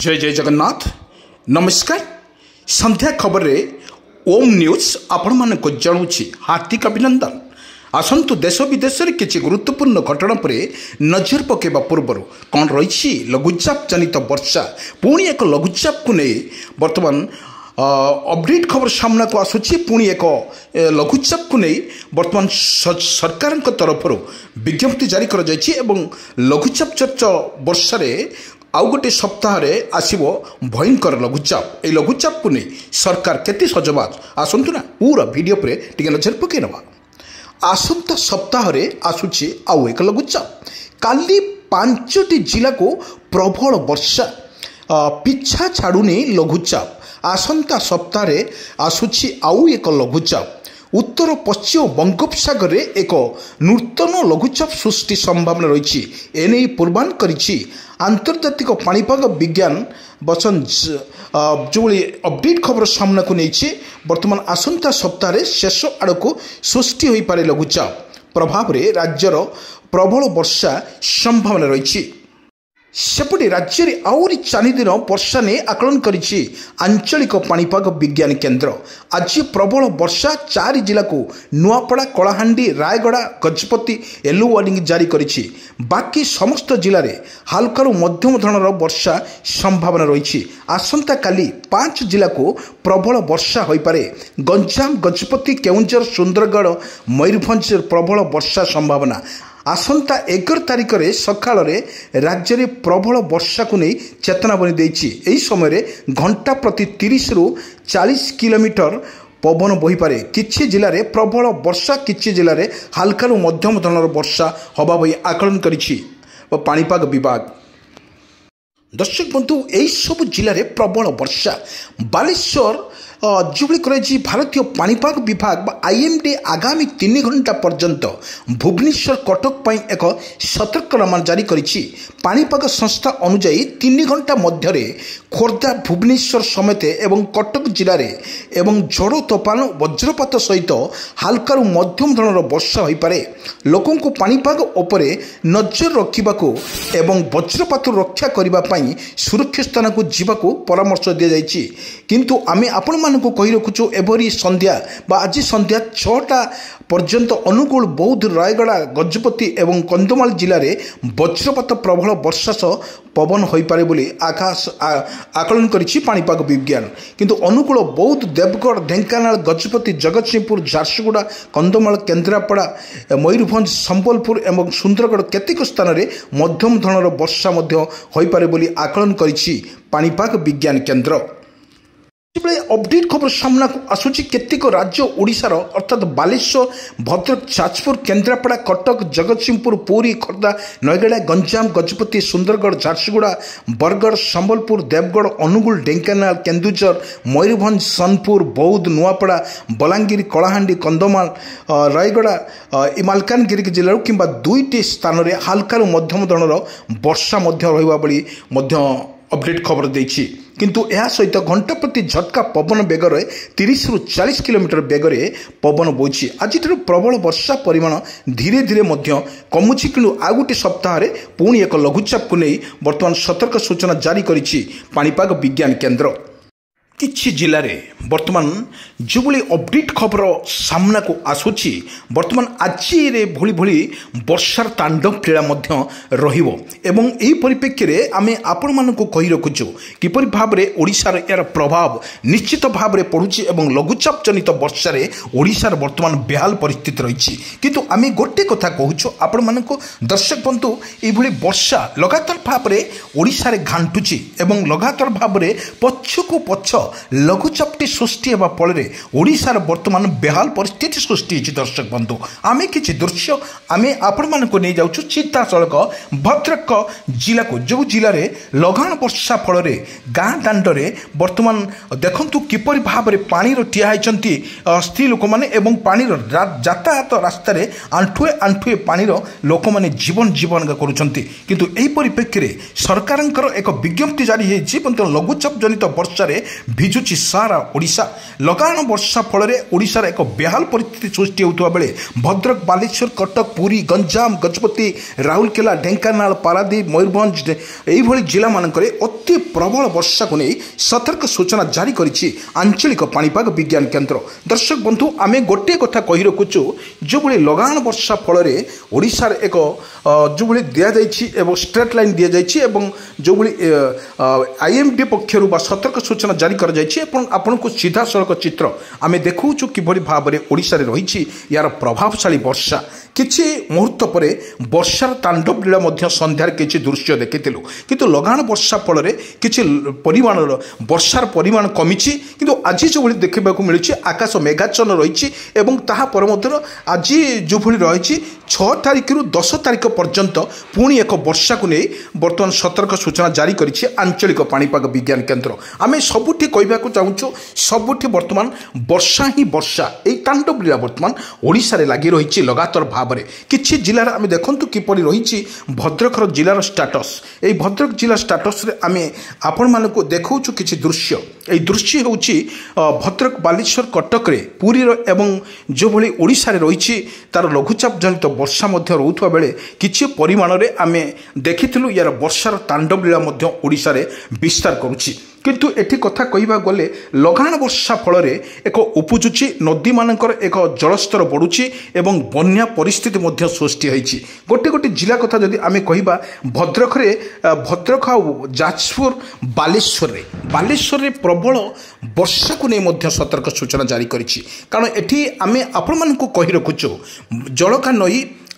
जय जय जगन्नाथ नमस्कार। संध्या खबर रे ओम न्यूज आपण मान को जणुछि हार्दिक अभिनंदन। आसंतु देश विदेश में किसी गुरुत्वपूर्ण घटना पर नजर पकेबा पूर्व कौन रही लघुचाप जनित वर्षा पुणी एक लघुचाप को नहीं बर्तमान अपडेट खबर सामना को आसूची पुणी एक लघुचाप को नहीं बर्तमान सरकार तरफ विज्ञप्ति जारी कर लघुचाप चर्चा वर्षा आउ गोटे सप्ताह आसब भयंकर लघुचाप। ये लघुचाप को नहीं सरकार केते सजबाज आसतु ना पूरा वीडियो पर टिके नजर पकई नवा। आसंता सप्ताह आसूची आउ एक लघुचाप। काली 5टी जिला को प्रबल वर्षा पिछा छाड़ुनी लघुचाप। आसंता सप्ताह आसूची आउ एक लघुचाप। उत्तर पश्चिम बंगोपसागर में एक नूतन लघुचाप सृष्टि संभावना रही एने पूर्वान करिछि आंतर्जातिक पाणीपाग विज्ञान बसन जो अपडेट खबर सामना को नहीं बर्तमान आसंता सप्ताह शेष आड़ को सृष्टि हो पारे लघुचाप प्रभाव में राज्यर प्रबल वर्षा संभावना रही। सेपटे राज्य में आउरी 4 दिन वर्षा ने आकलन करिछि आंचलिक पाणीपाग विज्ञान केन्द्र। आज प्रबल वर्षा 4 जिला को नुआपड़ा कलाहांडी रायगड़ा गजपति येलो वार्निंग जारी करिछि। बाकी समस्त जिले में हालकारु मध्यम धरणर वर्षा संभावना रही। आसंता काली 5 जिला को प्रबल वर्षा हो पारे। गंजाम गजपति केउंझर सुंदरगढ़ मयूरभंज प्रबल वर्षा संभावना। आसंता 11 तारिख में सकाल राज्य में प्रबल वर्षा को नहीं चेतावनी देछि। एही समय घंटा प्रति 30 रु 40 किलोमीटर पवन बही पारे। किछि जिले में प्रबल वर्षा किछि जिले में हालकारु मध्यम धरणर वर्षा हवा बोली आकलन करिछि पाणीपाग विभाग। दर्शक बंधु यही सब जिले में प्रबल वर्षा बालेश्वर जोड़ी कराई भारतीय पाणीपाग विभाग आईएमडी आगामी 3 घंटा पर्यंत भुवनेश्वर कटक पर एक सतर्कनामा जारी करिछि। पाणीपाग संस्था अनुजाई 3 घंटा मध्य खोर्धा भुवनेश्वर समेत एवं कटक जिले में एवं झड़ तोफान वज्रपात सहित हालकारु मध्यम धरणर वर्षा हो पारे। लोकों को पाणीपाग उपरे नजर रखिबाकू एवं वज्रपात रक्षा करने सुरक्षित स्थान को जीवाकू परामर्श दि जाइछि। किंतु आमे आपण मानकु कहि रखुछु एभरी संध्या बा आज संध्या 6टा पर्यंत अनुगुल बौद्ध रायगड़ा गजपति एवं कंधमाल जिले में वज्रपात प्रबल वर्षा सह पवन हो पारे बोली आकाश आकलन करिछि पाणीपाग विज्ञान। किंतु अनुगुल बौद्ध देवगढ़ ढेंकानाल गजपति जगतसिंहपुर झारसुगुड़ा कंधमाल केन्द्रापड़ा मयूरभंज संबलपुर एवं सुंदरगढ़ केतेक स्थान में मध्यम धरणर वर्षा हो पारे बोली आकलन करिछि पाणीपाग विज्ञान केन्द्र। अपडेट खबर सामना को आसूची केतेक राज्य ओडिशार अर्थात बालेश्वर भद्रक जाजपुर केन्द्रापड़ा कटक जगतसिंहपुर पुरी खोर्धा नयगड़ा गंजाम गजपति सुंदरगढ़ झारसुगुड़ा बरगढ़ संबलपुर देवगढ़ अनुगुल ढेंकानाल केन्दुझर मयूरभंज सोनपुर बौद्ध नुआपड़ा बलांगीर कलाहांडी कंधमाल रायगड़ा मालकानगिरी जिले कि 2टी स्थान में हालकारु मध्यम धरणर वर्षा रही अपडेट खबर देछि। किंतु यह सहित घंटा प्रति झटका पवन बेगर 30 रु 40 किलोमीटर बेगर पवन बोछि। आज प्रबल वर्षा परिमाण धीरे धीरे कमुछि किंतु आ गोटे सप्ताह पुणी एक लघुचाप को नहीं बर्तमान सतर्क सूचना जारी करिछि पाणीपाग विज्ञान केन्द्र। किछि जिले में बर्तमान जो भाई अपडेट खबर सामना को आसूची बर्तमान आज भली भली वर्षार तांडव क्रीड़ा रहिबो एवं एही परिप्रेक्षी रे आमे आपण मानकु कहि रखुछु किपरि भाव रे ओडिशार यार प्रभाव निश्चित भाव रे पडुछि एवं लघुचाप जनित वर्षा रे ओडिशार बर्तमान बेहाल परिस्थिति रहिछि। किंतु आमे गोटे कथा कहूछु आपण मानकु दर्शक बंधु एही भली वर्षा लगातार भाव रे ओडिशा रे घांटुछि एवं लगातार भाव रे पछकु पछ लघुचापटी सृष्टि होगा फल ओडिशार बर्तमान बेहाल परिस्थिति सृष्टि होती। दर्शक बंधु आमे किछि दृश्य आमे आपण मानक नहीं जाउछु सीधा सड़क भद्रक जिला को जो जिले में लगाण वर्षा फल गाँ दाण्डे बर्तमान देखंतु किपरि भाव में पानी ठिया होइछंती स्त्री लोक माने एवं पानी यातायात रास्तार आंठुए आंठुए पानी लोक माने जीवन जीवन करुछंती। किंतु एही परिप्रेक्षी सरकारंकर एक विज्ञप्ति जारी होइछि लघुचाप जनित वर्षा ଭିଜୁଛି ସାରା ଓଡ଼ିଶା। ଲଗାଣ ବର୍ଷା ଫଳରେ ଓଡ଼ିଶାର ଏକ ବେହାଲ ପରିସ୍ଥିତି ସୃଷ୍ଟି ହେଉଥିବା ବେଳେ ଭଦ୍ରକ, ବାଲେଶ୍ୱର, କଟକ, ପୁରୀ, ଗଞ୍ଜାମ, ଗଜପତି, ରାଉରକେଲା, ଢେଙ୍କାନାଳ, ପାରାଦୀପ, ମୟୂରଭଞ୍ଜ ଏହିଭଳି ଜିଲ୍ଲାମାନଙ୍କରେ ଅତି ପ୍ରବଳ ବର୍ଷାକୁ ନେଇ ସତର୍କ ସୂଚନା ଜାରି କରିଛି ଆଞ୍ଚଳିକ ପାଣିପାଗ ବିଜ୍ଞାନ କେନ୍ଦ୍ର। ଦର୍ଶକ ବନ୍ଧୁ, ଆମେ ଗୋଟିଏ କଥା କହି ରଖୁଛୁ, ଯେଉଁଭଳି ଲଗାଣ ବର୍ଷା ଫଳରେ ଓଡ଼ିଶାର ଏକ ଯେଉଁଭଳି ଦିଆଯାଇଛି ଏବଂ ଷ୍ଟ୍ରେଟ୍ ଲାଇନ୍ ଦିଆଯାଇଛି ଏବଂ ଯେଉଁଭଳି IMD ପକ୍ଷରୁ ବା ସତର୍କ ସୂଚନା ଜାରି କରାଯାଇଛି ଏବଂ ଆପଣଙ୍କୁ ସିଧାସଳଖ ଚିତ୍ର ଆମେ ଦେଖାଉଛୁ କିଭଳି ଭାବରେ ଓଡ଼ିଶାରେ ରହିଛି ଏହାର ପ୍ରଭାବଶାଳୀ ବର୍ଷା। କିଛି ମୁହୂର୍ତ୍ତ ପରେ ବର୍ଷାର ତାଣ୍ଡବ ଲୀଳା ମଧ୍ୟ ସନ୍ଧ୍ୟାରେ କିଛି ଦୃଶ୍ୟ ଦେଖିଥିଲୁ, କିନ୍ତୁ ଲଗାଣ ବର୍ଷା ଫଳରେ କିଛି ପରିମାଣର ବର୍ଷାର ପରିମାଣ କମିଛି। କିନ୍ତୁ ଆଜି ଯେଉଁଭଳି ଦେଖିବାକୁ ମିଳୁଛି ଆକାଶ ମେଘାଚ୍ଛନ୍ନ ରହିଛି ଏବଂ ତାହାପରେ ମଧ୍ୟ ଆଜି ଯେଉଁଭଳି ରହିଛି 6 ତାରିଖରୁ 10 ତାରିଖ ପର୍ଯ୍ୟନ୍ତ ପୁଣି ଏକ ବର୍ଷାକୁ ନେଇ ବର୍ତ୍ତମାନ ସତର୍କ ସୂଚନା ଜାରି କରିଛି ଆଞ୍ଚଳିକ ପାଣିପାଗ ବିଜ୍ଞାନ କେନ୍ଦ୍ର। ଆମେ ସବୁଠି କହିବାକୁ ଚାହୁଁଛୁ, ସବୁଠି ବର୍ତ୍ତମାନ ବର୍ଷା ହିଁ ବର୍ଷା, ଏହି ତାଣ୍ଡବ ଲୀଳା ବର୍ତ୍ତମାନ ଓଡ଼ିଶାରେ ଲାଗି ରହିଛି ଲଗାତାର ଭାବରେ। କିଛି ଜିଲ୍ଲାରେ ଆମେ ଦେଖନ୍ତୁ କିପରି ରହିଛି ଭଦ୍ରକର ଜିଲ୍ଲାର ଷ୍ଟାଟସ୍। ଏହି ଭଦ୍ରକ ଜିଲ୍ଲା ଷ୍ଟାଟସ୍ରେ ଆମେ ଆପଣମାନଙ୍କୁ ଦେଖାଉଛୁ କିଛି ଦୃଶ୍ୟ। ଏହି ଦୃଶ୍ୟ ହେଉଛି ଭଦ୍ରକ, ବାଲେଶ୍ୱର, କଟକରେ, ପୁରୀର ଏବଂ ଯେଉଁଭଳି ଓଡ଼ିଶାରେ ରହିଛି ତା'ର ଲଘୁଚାପ ଜନିତ ବର୍ଷା ମଧ୍ୟ ରହୁଥିବା ବେଳେ କିଛି ପରିମାଣରେ ଆମେ ଦେଖିଥିଲୁ ଏହାର ବର୍ଷାର ତାଣ୍ଡବ ଲୀଳା ମଧ୍ୟ ଓଡ଼ିଶାରେ ବିସ୍ତାର କରୁଛି। କିନ୍ତୁ ଏଠି କଥା କହିବାକୁ ଗଲେ ଲଗାଣ ବର୍ଷା ଫଳରେ ଏକ ଉପୁଜୁଛି, ନଦୀମାନଙ୍କର ଏକ ଜଳସ୍ତର ବଢ଼ୁଛି ଏବଂ ବନ୍ୟା ପରିସ୍ଥିତି ମଧ୍ୟ ସୃଷ୍ଟି ହୋଇଛି। ଗୋଟେ ଗୋଟେ ଜିଲ୍ଲା କଥା ଯଦି ଆମେ କହିବା, ଭଦ୍ରକ ଆଉ ଯାଜପୁର, ବାଲେଶ୍ୱରରେ ପ୍ରବଳ ବର୍ଷାକୁ ନେଇ ମଧ୍ୟ ସତର୍କ ସୂଚନା ଜାରି କରିଛି। କାରଣ ଏଠି ଆମେ ଆପଣମାନଙ୍କୁ କହି ରଖୁଛୁ ଜଳକା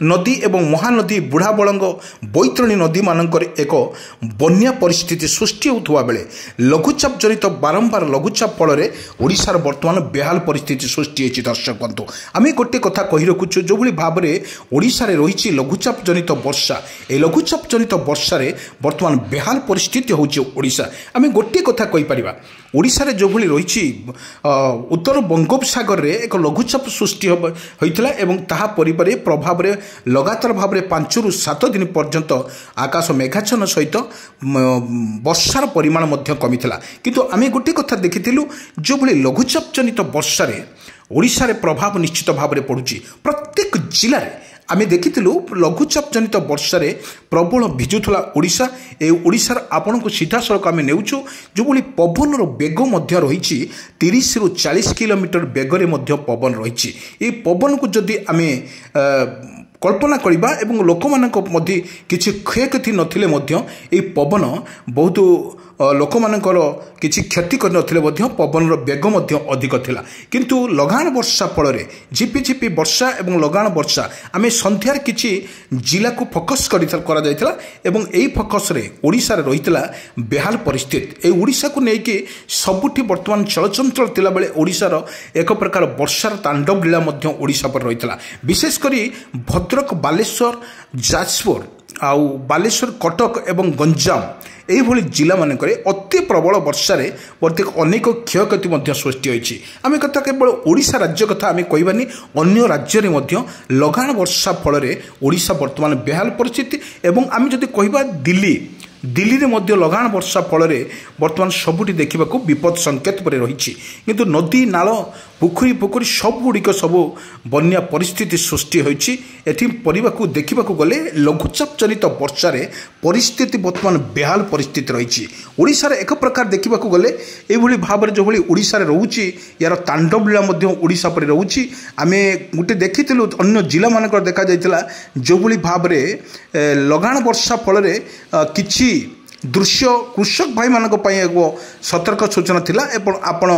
ନଦୀ ଏବଂ ମହାନଦୀ, ବୁଢ଼ାବଳଙ୍ଗ, ବୈତରଣୀ ନଦୀମାନଙ୍କରେ ଏକ ବନ୍ୟା ପରିସ୍ଥିତି ସୃଷ୍ଟି ହେଉଥିବା ବେଳେ ଲଘୁଚାପ ଜନିତ ବାରମ୍ବାର ଲଘୁଚାପ ଫଳରେ ଓଡ଼ିଶାର ବର୍ତ୍ତମାନ ବେହାଲ ପରିସ୍ଥିତି ସୃଷ୍ଟି ହୋଇଛି। ଦର୍ଶକ ବନ୍ଧୁ, ଆମେ ଗୋଟିଏ କଥା କହି ରଖୁଛୁ, ଯେଉଁଭଳି ଭାବରେ ଓଡ଼ିଶାରେ ରହିଛି ଲଘୁଚାପ ଜନିତ ବର୍ଷା, ଏହି ଲଘୁଚାପ ଜନିତ ବର୍ଷାରେ ବର୍ତ୍ତମାନ ବେହାଲ ପରିସ୍ଥିତି ହେଉଛି ଓଡ଼ିଶା। ଆମେ ଗୋଟିଏ କଥା କହିପାରିବା, ଓଡ଼ିଶାରେ ଯେଉଁଭଳି ରହିଛି ଉତ୍ତର ବଙ୍ଗୋପସାଗରରେ ଏକ ଲଘୁଚାପ ସୃଷ୍ଟି ହୋଇଥିଲା ଏବଂ ତାହା ପ୍ରଭାବରେ ଲଗାତାର ଭାବରେ 5ରୁ 7 ଦିନ ପର୍ଯ୍ୟନ୍ତ ଆକାଶ ମେଘାଚ୍ଛନ୍ନ ସହିତ ବର୍ଷାର ପରିମାଣ ମଧ୍ୟ କମିଥିଲା। କିନ୍ତୁ ଆମେ ଗୋଟିଏ କଥା ଦେଖିଥିଲୁ, ଯେଉଁଭଳି ଲଘୁଚାପ ଜନିତ ବର୍ଷାରେ ଓଡ଼ିଶାରେ ପ୍ରଭାବ ନିଶ୍ଚିତ ଭାବରେ ପଡ଼ୁଛି। ପ୍ରତ୍ୟେକ ଜିଲ୍ଲାରେ ଆମେ ଦେଖିଥିଲୁ ଲଘୁଚାପ ଜନିତ ବର୍ଷାରେ ପ୍ରବଳ ଭିଜୁଥିଲା ଓଡ଼ିଶା। ଏ ଓଡ଼ିଶାର ଆପଣଙ୍କୁ ସିଧାସଳଖ ଆମେ ନେଉଛୁ, ଯେଉଁଭଳି ପବନର ବେଗ ମଧ୍ୟ ରହିଛି 30ରୁ 40 କିଲୋମିଟର ବେଗରେ ମଧ୍ୟ ପବନ ରହିଛି। ଏହି ପବନକୁ ଯଦି ଆମେ କଳ୍ପନା କରିବା ଏବଂ ଲୋକମାନଙ୍କ ମଧ୍ୟ କିଛି କ୍ଷୟକ୍ଷତି ନଥିଲେ ମଧ୍ୟ ଏହି ପବନ ବହୁତ ଲୋକମାନଙ୍କର କିଛି କ୍ଷତି କରିନଥିଲେ ମଧ୍ୟ ପବନର ବେଗ ମଧ୍ୟ ଅଧିକ ଥିଲା। କିନ୍ତୁ ଲଗାଣ ବର୍ଷା ଫଳରେ ଝିପିଝିପି ବର୍ଷା ଏବଂ ଲଗାଣ ବର୍ଷା ଆମେ ସନ୍ଧ୍ୟାରେ କିଛି ଜିଲ୍ଲାକୁ ଫୋକସ୍ କରାଯାଇଥିଲା ଏବଂ ଏହି ଫୋକସ୍ରେ ଓଡ଼ିଶାରେ ରହିଥିଲା ବେହାଲ ପରିସ୍ଥିତି। ଏହି ଓଡ଼ିଶାକୁ ନେଇକି ସବୁଠି ବର୍ତ୍ତମାନ ଚଳଚଞ୍ଚଳ ଥିଲାବେଳେ ଓଡ଼ିଶାର ଏକ ପ୍ରକାର ବର୍ଷାର ତାଣ୍ଡବ ଲୀଳା ମଧ୍ୟ ଓଡ଼ିଶା ପରେ ରହିଥିଲା। ବିଶେଷ କରି ଭଦ୍ରକ, ବାଲେଶ୍ୱର, ଯାଜପୁର ଆଉ ବାଲେଶ୍ୱର, କଟକ ଏବଂ ଗଞ୍ଜାମ ଏହିଭଳି ଜିଲ୍ଲାମାନଙ୍କରେ ଅତି ପ୍ରବଳ ବର୍ଷାରେ ଅନେକ କ୍ଷୟକ୍ଷତି ମଧ୍ୟ ସୃଷ୍ଟି ହୋଇଛି। ଆମେ କଥା କେବଳ ଓଡ଼ିଶା ରାଜ୍ୟ କଥା ଆମେ କହିବାନି, ଅନ୍ୟ ରାଜ୍ୟରେ ମଧ୍ୟ ଲଗାଣ ବର୍ଷା ଫଳରେ ଓଡ଼ିଶା ବର୍ତ୍ତମାନ ବେହାଲ ପରିସ୍ଥିତି। ଏବଂ ଆମେ ଯଦି କହିବା ଦିଲ୍ଲୀରେ ମଧ୍ୟ ଲଗାଣ ବର୍ଷା ଫଳରେ ବର୍ତ୍ତମାନ ସବୁଠି ଦେଖିବାକୁ ବିପଦ ସଂକେତ ପରେ ରହିଛି। କିନ୍ତୁ ନଦୀ, ନାଳ, ପୋଖରୀ ସବୁଗୁଡ଼ିକ ସବୁ ବନ୍ୟା ପରିସ୍ଥିତି ସୃଷ୍ଟି ହୋଇଛି। ଏଠି ଦେଖିବାକୁ ଗଲେ ଲଘୁଚାପ ଜନିତ ବର୍ଷାରେ ପରିସ୍ଥିତି ବର୍ତ୍ତମାନ ବେହାଲ ପରିସ୍ଥିତି ରହିଛି। ଓଡ଼ିଶାରେ ଏକ ପ୍ରକାର ଦେଖିବାକୁ ଗଲେ ଏଇଭଳି ଭାବରେ ଯେଉଁଭଳି ଓଡ଼ିଶାରେ ରହୁଛି ଏହାର ତାଣ୍ଡବ ଲୀଳା ମଧ୍ୟ ଓଡ଼ିଶା ପରେ ରହୁଛି। ଆମେ ଗୋଟେ ଦେଖିଥିଲୁ ଅନ୍ୟ ଜିଲ୍ଲାମାନଙ୍କର ଦେଖାଯାଇଥିଲା ଯେଉଁଭଳି ଭାବରେ ଲଗାଣ ବର୍ଷା ଫଳରେ କିଛି ଦୃଶ୍ୟ କୃଷକ ଭାଇମାନଙ୍କ ପାଇଁ ଏକ ସତର୍କ ସୂଚନା ଥିଲା ଏବଂ ଆପଣ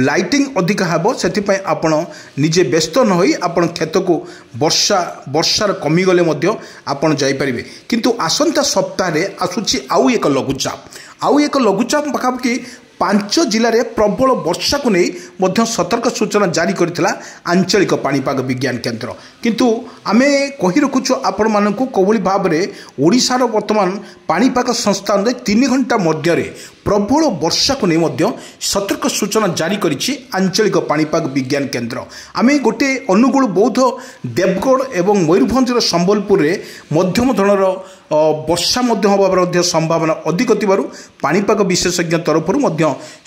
ଲାଇଟିଂ ଅଧିକା ହେବ, ସେଥିପାଇଁ ଆପଣ ନିଜେ ବ୍ୟସ୍ତ ନ ହୋଇ ଆପଣ କ୍ଷେତକୁ ବର୍ଷାର କମିଗଲେ ମଧ୍ୟ ଆପଣ ଯାଇପାରିବେ। କିନ୍ତୁ ଆସନ୍ତା ସପ୍ତାହରେ ଆସୁଛି ଆଉ ଏକ ଲଘୁଚାପ ପାଖାପାଖି 5 ଜିଲ୍ଲାରେ ପ୍ରବଳ ବର୍ଷାକୁ ନେଇ ମଧ୍ୟ ସତର୍କ ସୂଚନା ଜାରି କରିଥିଲା ଆଞ୍ଚଳିକ ପାଣିପାଗ ବିଜ୍ଞାନ କେନ୍ଦ୍ର। କିନ୍ତୁ ଆମେ କହି ରଖୁଛୁ ଆପଣମାନଙ୍କୁ କିଭଳି ଭାବରେ ଓଡ଼ିଶାର ବର୍ତ୍ତମାନ ପାଣିପାଗ ସଂସ୍ଥାନରେ 3 ଘଣ୍ଟା ମଧ୍ୟରେ ପ୍ରବଳ ବର୍ଷାକୁ ନେଇ ମଧ୍ୟ ସତର୍କ ସୂଚନା ଜାରି କରିଛି ଆଞ୍ଚଳିକ ପାଣିପାଗ ବିଜ୍ଞାନ କେନ୍ଦ୍ର। ଆମେ ଗୋଟିଏ ଅନୁଗୁଳ, ବୌଦ୍ଧ, ଦେବଗଡ଼ ଏବଂ ମୟୂରଭଞ୍ଜର ସମ୍ବଲପୁରରେ ମଧ୍ୟମ ଧରଣର ବର୍ଷା ମଧ୍ୟ ହେବାର ମଧ୍ୟ ସମ୍ଭାବନା ଅଧିକ ଥିବାରୁ ପାଣିପାଗ ବିଶେଷଜ୍ଞ ତରଫରୁ ମଧ୍ୟ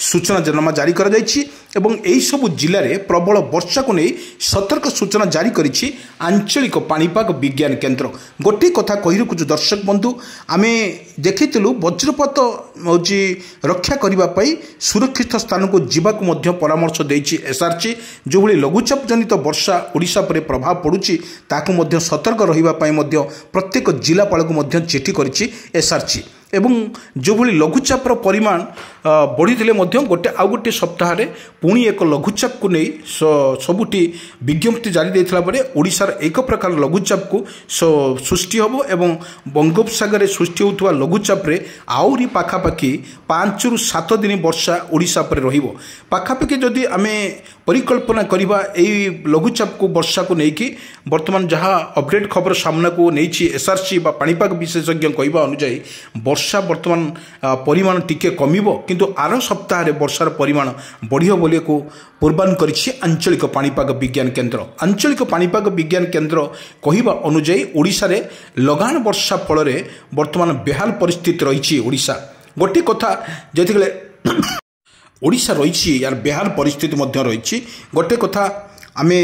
ସୂଚନାନାମା ଜାରି କରାଯାଇଛି ଏବଂ ଏହିସବୁ ଜିଲ୍ଲାରେ ପ୍ରବଳ ବର୍ଷାକୁ ନେଇ ସତର୍କ ସୂଚନା ଜାରି କରିଛି ଆଞ୍ଚଳିକ ପାଣିପାଗ ବିଜ୍ଞାନ କେନ୍ଦ୍ର। ଗୋଟିଏ କଥା କହି ରଖୁଛୁ ଦର୍ଶକ ବନ୍ଧୁ, ଆମେ ଦେଖିଥିଲୁ ବଜ୍ରପାତ ହେଉଛି ରକ୍ଷା କରିବା ପାଇଁ ସୁରକ୍ଷିତ ସ୍ଥାନକୁ ଯିବାକୁ ମଧ୍ୟ ପରାମର୍ଶ ଦେଇଛି ଏସ୍ଆର୍ସି। ଯେଉଁଭଳି ଲଘୁଚାପ ଜନିତ ବର୍ଷା ଓଡ଼ିଶା ଉପରେ ପ୍ରଭାବ ପଡ଼ୁଛି ତାକୁ ମଧ୍ୟ ସତର୍କ ରହିବା ପାଇଁ ମଧ୍ୟ ପ୍ରତ୍ୟେକ ଜିଲ୍ଲାପାଳକୁ ମଧ୍ୟ ଚିଠି କରିଛି ଏସ୍ଆର୍ସି ଏବଂ ଯେଉଁଭଳି ଲଘୁଚାପର ପରିମାଣ ବଢ଼ିଥିଲେ ମଧ୍ୟ ଆଉ ଗୋଟିଏ ସପ୍ତାହରେ ପୁଣି ଏକ ଲଘୁଚାପକୁ ନେଇ ସବୁଠି ବିଜ୍ଞପ୍ତି ଜାରି ଦେଇଥିଲା ପରେ ଓଡ଼ିଶାର ଏକ ପ୍ରକାର ଲଘୁଚାପକୁ ସୃଷ୍ଟି ହେବ ଏବଂ ବଙ୍ଗୋପସାଗରରେ ସୃଷ୍ଟି ହେଉଥିବା ଲଘୁଚାପରେ ଆହୁରି ପାଖାପାଖି 5ରୁ 7 ଦିନ ବର୍ଷା ଓଡ଼ିଶା ଉପରେ ରହିବ। ପାଖାପାଖି ଯଦି ଆମେ ପରିକଳ୍ପନା କରିବା ଏହି ଲଘୁଚାପକୁ ବର୍ଷାକୁ ନେଇକି ବର୍ତ୍ତମାନ ଯାହା ଅପଡେଟ୍ ଖବର ସାମ୍ନାକୁ ନେଇଛି ଏସ୍ଆର୍ସି ବା ପାଣିପାଗ ବିଶେଷଜ୍ଞ କହିବା ଅନୁଯାୟୀ ବର୍ଷା ବର୍ତ୍ତମାନ ପରିମାଣ ଟିକେ କମିବ କିନ୍ତୁ ଆର ସପ୍ତାହରେ ବର୍ଷାର ପରିମାଣ ବଢ଼ିବ ବୋଲି ପୂର୍ବାନୁମାନ କରିଛି ଆଞ୍ଚଳିକ ପାଣିପାଗ ବିଜ୍ଞାନ କେନ୍ଦ୍ର। ଆଞ୍ଚଳିକ ପାଣିପାଗ ବିଜ୍ଞାନ କେନ୍ଦ୍ର କହିବା ଅନୁଯାୟୀ ଓଡ଼ିଶାରେ ଲଗାଣ ବର୍ଷା ଫଳରେ ବର୍ତ୍ତମାନ ବେହାଲ ପରିସ୍ଥିତି ରହିଛି ଓଡ଼ିଶା। ଗୋଟିଏ କଥା ଯେତେବେଳେ ଓଡ଼ିଶା ରହିଛି ୟାର ବେହାଲ ପରିସ୍ଥିତି ମଧ୍ୟ ରହିଛି। ଗୋଟିଏ କଥା ଆମେ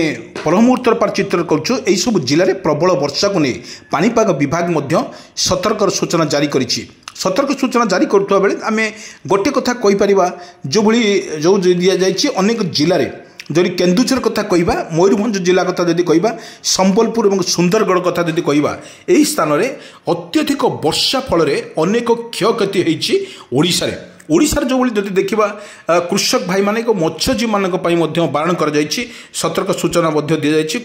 ପରମୁହୂର୍ତ୍ତର ଚିତ୍ର କରୁଛୁ ଏହିସବୁ ଜିଲ୍ଲାରେ ପ୍ରବଳ ବର୍ଷାକୁ ନେଇ ପାଣିପାଗ ବିଭାଗ ମଧ୍ୟ ସତର୍କର ସୂଚନା ଜାରି କରିଛି। ସତର୍କ ସୂଚନା ଜାରି କରୁଥିବା ବେଳେ ଆମେ ଗୋଟିଏ କଥା କହିପାରିବା ଯେଉଁ ଦିଆଯାଇଛି ଅନେକ ଜିଲ୍ଲାରେ ଯଦି କେନ୍ଦୁଝର କଥା କହିବା, ମୟୂରଭଞ୍ଜ ଜିଲ୍ଲା କଥା ଯଦି କହିବା, ସମ୍ବଲପୁର ଏବଂ ସୁନ୍ଦରଗଡ଼ କଥା ଯଦି କହିବା, ଏହି ସ୍ଥାନରେ ଅତ୍ୟଧିକ ବର୍ଷା ଫଳରେ ଅନେକ କ୍ଷୟକ୍ଷତି ହୋଇଛି ଓଡ଼ିଶାରେ। ଓଡ଼ିଶାର ଯେଉଁଭଳି ଯଦି ଦେଖିବା କୃଷକ ଭାଇମାନେ ମତ୍ସ୍ୟଜୀବୀମାନଙ୍କ ପାଇଁ ମଧ୍ୟ ବାରଣ କରାଯାଇଛି, ସତର୍କ ସୂଚନା ମଧ୍ୟ ଦିଆଯାଇଛି।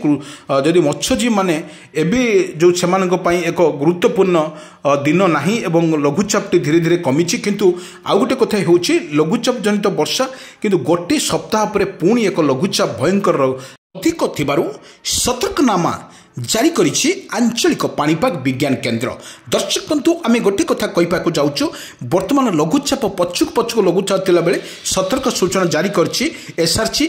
ଯଦି ମତ୍ସ୍ୟଜୀବୀମାନେ ଏବେ ଯେଉଁ ସେମାନଙ୍କ ପାଇଁ ଏକ ଗୁରୁତ୍ୱପୂର୍ଣ୍ଣ ଦିନ ନାହିଁ ଏବଂ ଲଘୁଚାପଟି ଧୀରେ ଧୀରେ କମିଛି କିନ୍ତୁ ଆଉ ଗୋଟେ କଥା ହେଉଛି ଲଘୁଚାପ ଜନିତ ବର୍ଷା କିନ୍ତୁ ଗୋଟିଏ ସପ୍ତାହ ପରେ ପୁଣି ଏକ ଲଘୁଚାପ ଭୟଙ୍କର ଅଧିକ ଥିବାରୁ ସତର୍କନାମା ଜାରି କରିଛି ଆଞ୍ଚଳିକ ପାଣିପାଗ ବିଜ୍ଞାନ କେନ୍ଦ୍ର। ଦର୍ଶକ ବନ୍ଧୁ, ଆମେ ଗୋଟିଏ କଥା କହିବାକୁ ଯାଉଛୁ, ବର୍ତ୍ତମାନ ଲଘୁଚାପ ପଛକୁ ଲଘୁଚାପ ଥିଲାବେଳେ ସତର୍କ ସୂଚନା ଜାରି କରିଛି ଏସ୍ଆର୍ସି।